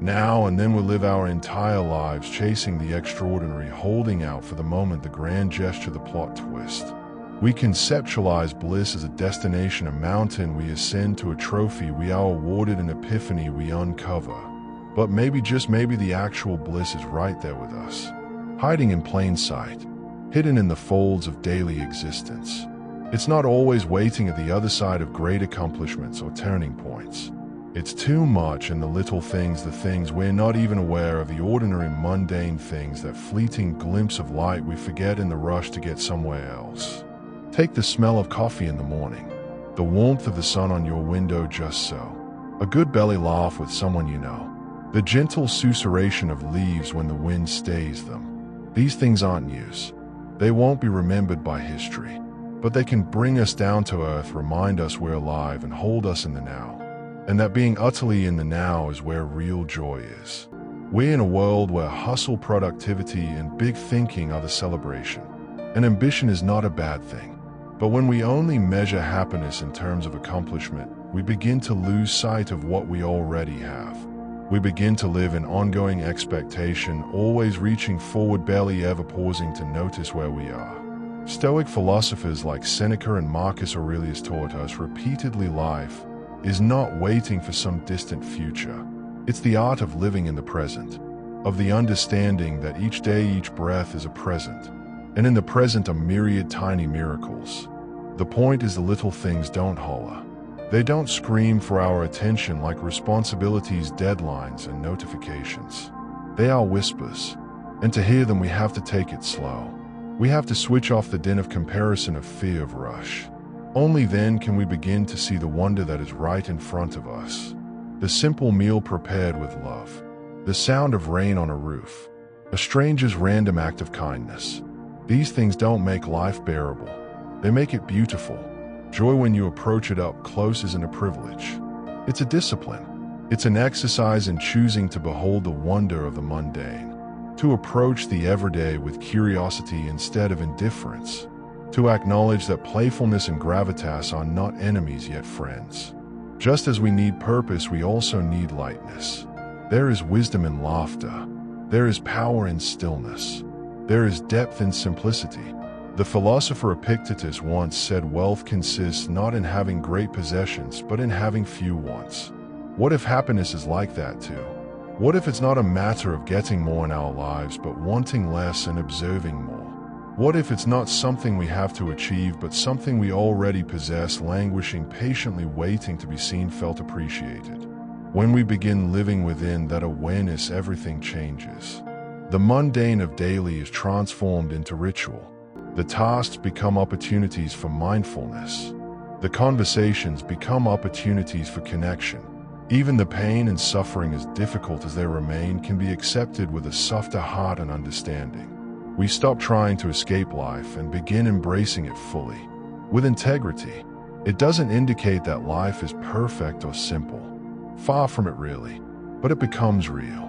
now, and then we live our entire lives chasing the extraordinary, holding out for the moment, the grand gesture, the plot twist. We conceptualize bliss as a destination, a mountain we ascend to, a trophy we are awarded, an epiphany we uncover. But maybe, just maybe, the actual bliss is right there with us, hiding in plain sight, hidden in the folds of daily existence. It's not always waiting at the other side of great accomplishments or turning points. It's too much in the little things, the things we're not even aware of, the ordinary, mundane things, that fleeting glimpse of light we forget in the rush to get somewhere else. Take the smell of coffee in the morning, the warmth of the sun on your window, just so, a good belly laugh with someone you know, the gentle susurration of leaves when the wind stays them. These things aren't news. They won't be remembered by history, but they can bring us down to earth, remind us we're alive, and hold us in the now. And that being utterly in the now is where real joy is. We're in a world where hustle, productivity, and big thinking are the celebration. And ambition is not a bad thing. But when we only measure happiness in terms of accomplishment, we begin to lose sight of what we already have. We begin to live in ongoing expectation, always reaching forward, barely ever pausing to notice where we are. Stoic philosophers like Seneca and Marcus Aurelius taught us repeatedly life is not waiting for some distant future. It's the art of living in the present, of the understanding that each day, each breath is a present, and in the present a myriad tiny miracles. The point is, the little things don't holler. They don't scream for our attention like responsibilities, deadlines, and notifications. They are whispers, and to hear them we have to take it slow. We have to switch off the din of comparison, of fear, of rush. Only then can we begin to see the wonder that is right in front of us. The simple meal prepared with love, the sound of rain on a roof, a stranger's random act of kindness. These things don't make life bearable. They make it beautiful. Joy, when you approach it up close, isn't a privilege. It's a discipline. It's an exercise in choosing to behold the wonder of the mundane, to approach the everyday with curiosity instead of indifference, to acknowledge that playfulness and gravitas are not enemies yet friends. Just as we need purpose, we also need lightness. There is wisdom in laughter. There is power in stillness. There is depth in simplicity. The philosopher Epictetus once said, wealth consists not in having great possessions, but in having few wants. What if happiness is like that too? What if it's not a matter of getting more in our lives, but wanting less and observing more? What if it's not something we have to achieve, but something we already possess, languishing, patiently waiting to be seen, felt, appreciated? When we begin living within that awareness, everything changes. The mundane of daily is transformed into ritual. The tasks become opportunities for mindfulness. The conversations become opportunities for connection. Even the pain and suffering, as difficult as they remain, can be accepted with a softer heart and understanding. We stop trying to escape life and begin embracing it fully, with integrity. It doesn't indicate that life is perfect or simple. Far from it, really. But it becomes real.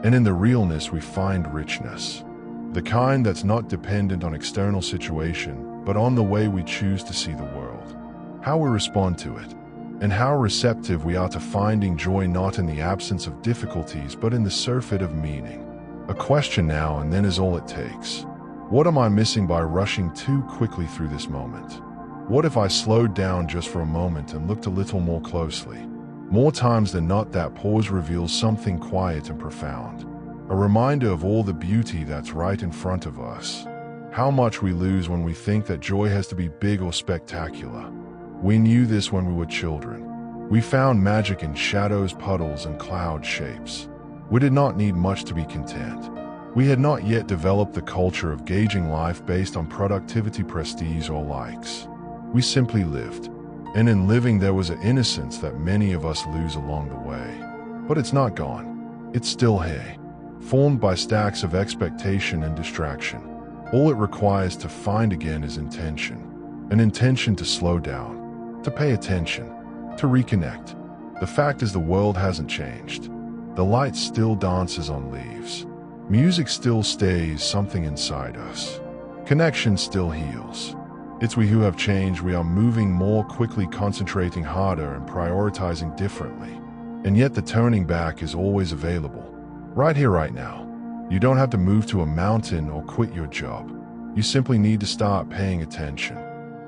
And in the realness we find richness. The kind that's not dependent on external situation, but on the way we choose to see the world, how we respond to it, and how receptive we are to finding joy, not in the absence of difficulties, but in the surfeit of meaning. A question now and then is all it takes. What am I missing by rushing too quickly through this moment? What if I slowed down just for a moment and looked a little more closely? More times than not, that pause reveals something quiet and profound. A reminder of all the beauty that's right in front of us. How much we lose when we think that joy has to be big or spectacular. We knew this when we were children. We found magic in shadows, puddles, and cloud shapes. We did not need much to be content. We had not yet developed the culture of gauging life based on productivity, prestige, or likes. We simply lived. And in living there was an innocence that many of us lose along the way. But it's not gone. It's still here, formed by stacks of expectation and distraction. All it requires to find again is intention. An intention to slow down, to pay attention, to reconnect. The fact is, the world hasn't changed. The light still dances on leaves. Music still stays something inside us. Connection still heals. It's we who have changed. We are moving more quickly, concentrating harder, and prioritizing differently. And yet the turning back is always available. Right here, right now. You don't have to move to a mountain or quit your job. You simply need to start paying attention.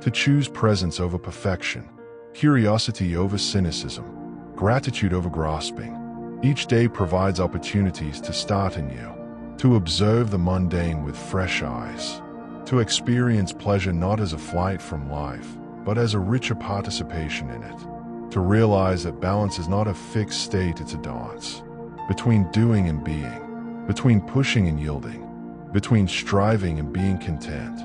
To choose presence over perfection, curiosity over cynicism, gratitude over grasping. Each day provides opportunities to start anew, to observe the mundane with fresh eyes, to experience pleasure not as a flight from life, but as a richer participation in it, to realize that balance is not a fixed state, it's a dance, between doing and being, between pushing and yielding, between striving and being content.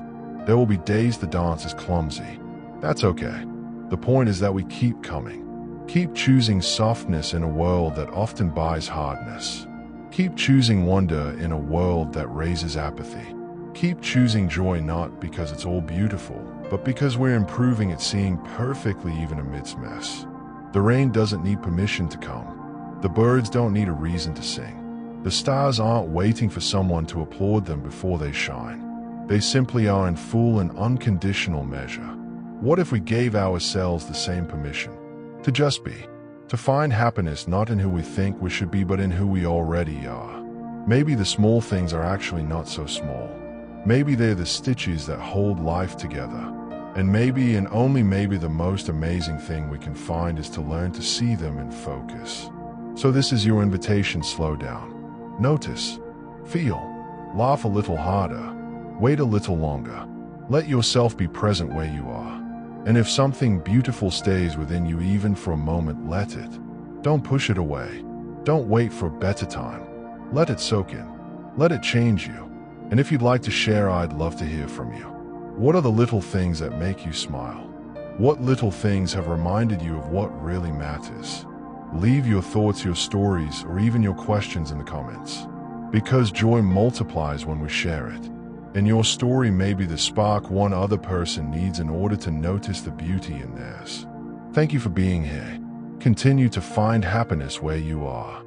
There will be days the dance is clumsy. That's okay. The point is that we keep coming. Keep choosing softness in a world that often buys hardness. Keep choosing wonder in a world that raises apathy. Keep choosing joy not because it's all beautiful, but because we're improving at seeing perfectly even amidst mess. The rain doesn't need permission to come. The birds don't need a reason to sing. The stars aren't waiting for someone to applaud them before they shine. They simply are in full and unconditional measure. What if we gave ourselves the same permission? To just be. To find happiness not in who we think we should be, but in who we already are. Maybe the small things are actually not so small. Maybe they're the stitches that hold life together. And maybe, and only maybe, the most amazing thing we can find is to learn to see them and focus. So this is your invitation: slow down. Notice. Feel. Laugh a little harder. Wait a little longer. Let yourself be present where you are. And if something beautiful stays within you even for a moment, let it. Don't push it away. Don't wait for a better time. Let it soak in. Let it change you. And if you'd like to share, I'd love to hear from you. What are the little things that make you smile? What little things have reminded you of what really matters? Leave your thoughts, your stories, or even your questions in the comments. Because joy multiplies when we share it. And your story may be the spark one other person needs in order to notice the beauty in theirs. Thank you for being here. Continue to find happiness where you are.